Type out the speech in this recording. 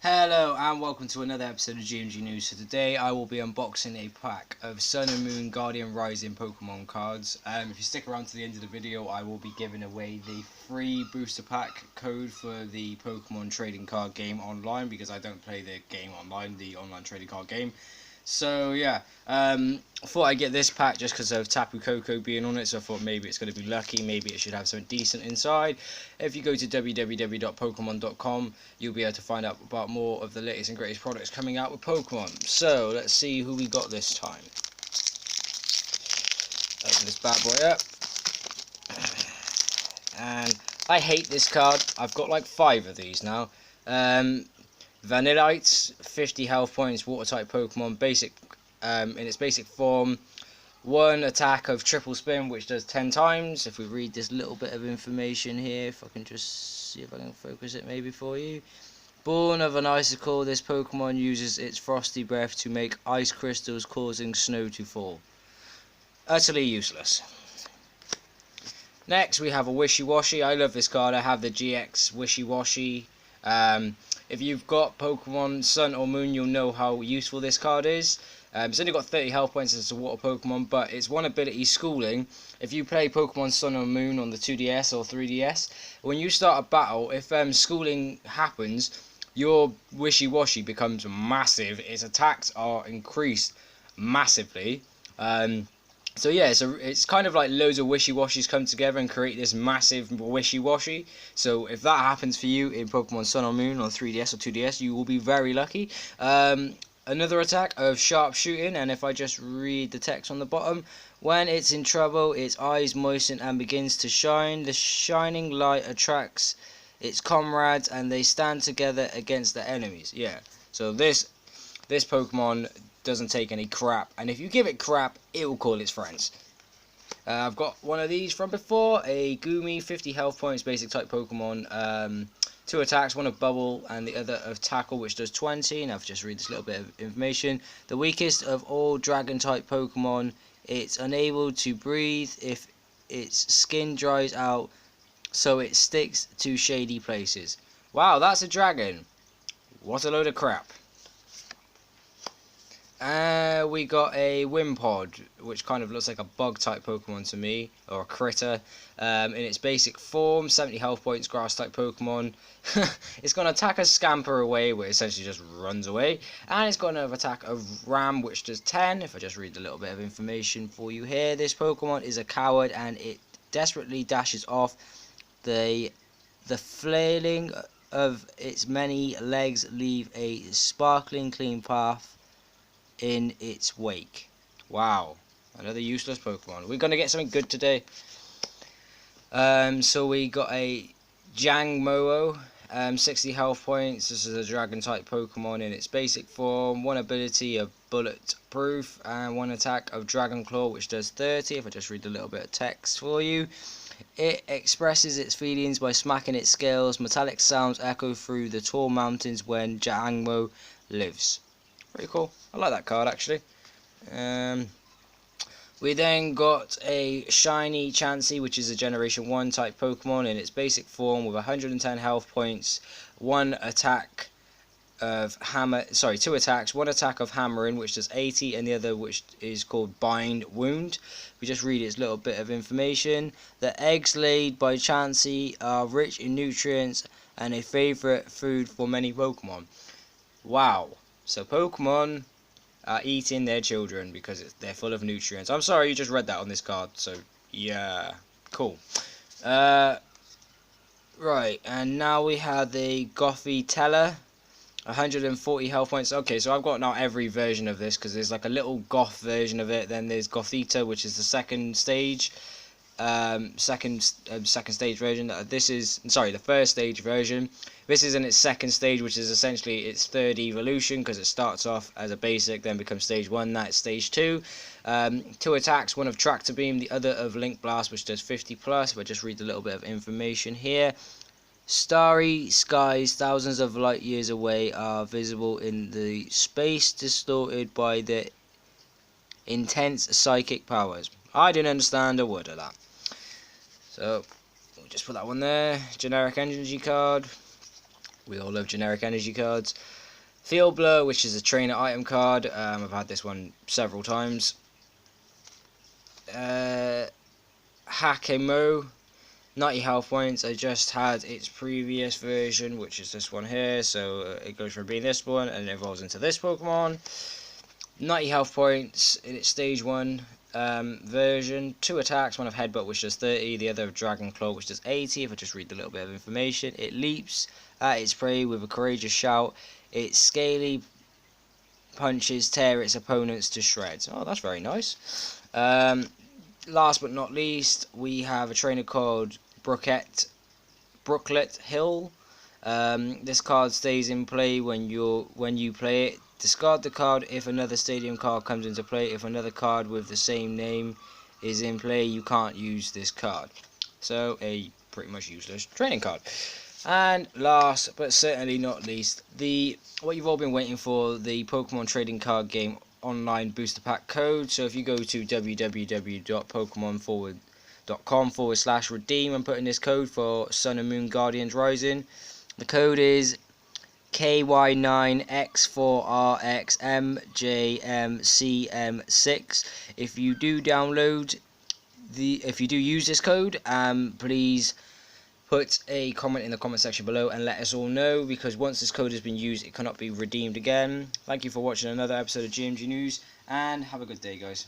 Hello and welcome to another episode of GMG News. So today I will be unboxing a pack of Sun and Moon Guardian Rising Pokemon cards. If you stick around to the end of the video, I will be giving away the free booster pack code for the Pokemon trading card game online, because I don't play the game online, the online trading card game. So yeah, I thought I'd get this pack just because of Tapu Koko being on it, so I thought maybe it's going to be lucky, maybe it should have something decent inside. If you go to www.pokemon.com, you'll be able to find out about more of the latest and greatest products coming out with Pokemon. So let's see who we got this time. Open this bad boy up. And I hate this card. I've got like 5 of these now. Vanillites, 50 health points, water type Pokemon, basic in its basic form. 1 attack of triple spin, which does 10 times. If we read this little bit of information here, if I can just see if I can focus it maybe for you. Born of an icicle, this Pokemon uses its frosty breath to make ice crystals, causing snow to fall. Utterly useless. Next we have a Wishiwashi. I love this card. I have the GX Wishiwashi. If you've got Pokemon Sun or Moon, you'll know how useful this card is. It's only got 30 health points as a water Pokemon, but its one ability, Schooling. If you play Pokemon Sun or Moon on the 2DS or 3DS, when you start a battle, if Schooling happens, your Wishiwashi becomes massive. Its attacks are increased massively. So yeah, it's kind of like loads of Wishiwashis come together and create this massive Wishiwashi. So if that happens for you in Pokemon Sun or Moon on 3DS or 2DS, you will be very lucky. Another attack of Sharpshooting, and if I just read the text on the bottom, when it's in trouble, its eyes moisten and begins to shine. The shining light attracts its comrades and they stand together against the enemies. Yeah, so this Pokemon doesn't take any crap, and if you give it crap, it will call its friends. I've got one of these from before, a Goomy, 50 health points, basic type Pokemon. 2 attacks, one of Bubble and the other of Tackle, which does 20. Now I've just read this little bit of information. The weakest of all dragon type Pokemon, it's unable to breathe if its skin dries out, so it sticks to shady places. Wow, that's a dragon. What a load of crap. We got a Wimpod, which kind of looks like a bug type Pokemon to me, or a critter. In its basic form, 70 health points, grass type Pokemon. It's going to attack a Scamper away, where it essentially just runs away. And it's got another attack of Ram, which does 10. If I just read a little bit of information for you here, this Pokemon is a coward and it desperately dashes off. The flailing of its many legs leave a sparkling clean path in its wake. Wow, another useless Pokemon. We're gonna get something good today. So we got a Jangmo-o, 60 health points. This is a dragon type Pokemon in its basic form. 1 ability of Bulletproof and 1 attack of Dragon Claw, which does 30. If I just read a little bit of text for you. It expresses its feelings by smacking its scales. Metallic sounds echo through the tall mountains when Jangmo lives. Pretty cool. I like that card actually. We then got a shiny Chansey, which is a Generation 1 type Pokemon in its basic form with 110 health points, 1 attack of hammer. Sorry, 2 attacks. 1 attack of Hammering, which does 80, and the other, which is called Bind Wound. We just read its little bit of information. The eggs laid by Chansey are rich in nutrients and a favorite food for many Pokemon. Wow. So Pokemon are eating their children because they're full of nutrients. I'm sorry you just read that on this card. So yeah, cool. Right, and now we have the Gothitella, 140 health points. Okay, so I've got now every version of this because there's like a little goth version of it. Then there's Gothita, which is the second stage. Second stage version. This is, sorry, the first stage version. This is in its second stage, which is essentially its 3rd evolution, because it starts off as a basic, then becomes stage 1. That's stage 2. 2 attacks, 1 of Tractor Beam, the other of Link Blast, which does 50 plus. If I just read a little bit of information here. Starry skies thousands of light years away are visible in the space distorted by the intense psychic powers. I didn't understand a word of that. So we'll just put that one there. Generic energy card. We all love generic energy cards. Fielblur, which is a trainer item card. I've had this one several times. Hakemo, 90 health points. I just had its previous version, which is this one here. So it goes from being this one and it evolves into this Pokemon. 90 health points in its stage 1 version. 2 attacks, one of Headbutt which does 30, the other of Dragon Claw which does 80. If I just read a little bit of information, it leaps at its prey with a courageous shout. Its scaly punches tear its opponents to shreds. Oh, that's very nice. Last but not least, we have a trainer called Brooklet Hill. This card stays in play when you play it. Discard the card if another stadium card comes into play. If another card with the same name is in play, you can't use this card. So a pretty much useless training card. And last but certainly not least, what you've all been waiting for, the Pokemon trading card game online booster pack code. So if you go to www.pokemonforward.com/redeem and put in this code for Sun and Moon Guardians Rising, the code is KY9X4RXMJMCM6. If you do use this code, please put a comment in the comment section below and let us all know, because once this code has been used, it cannot be redeemed again. Thank you for watching another episode of GMG News, and have a good day, guys.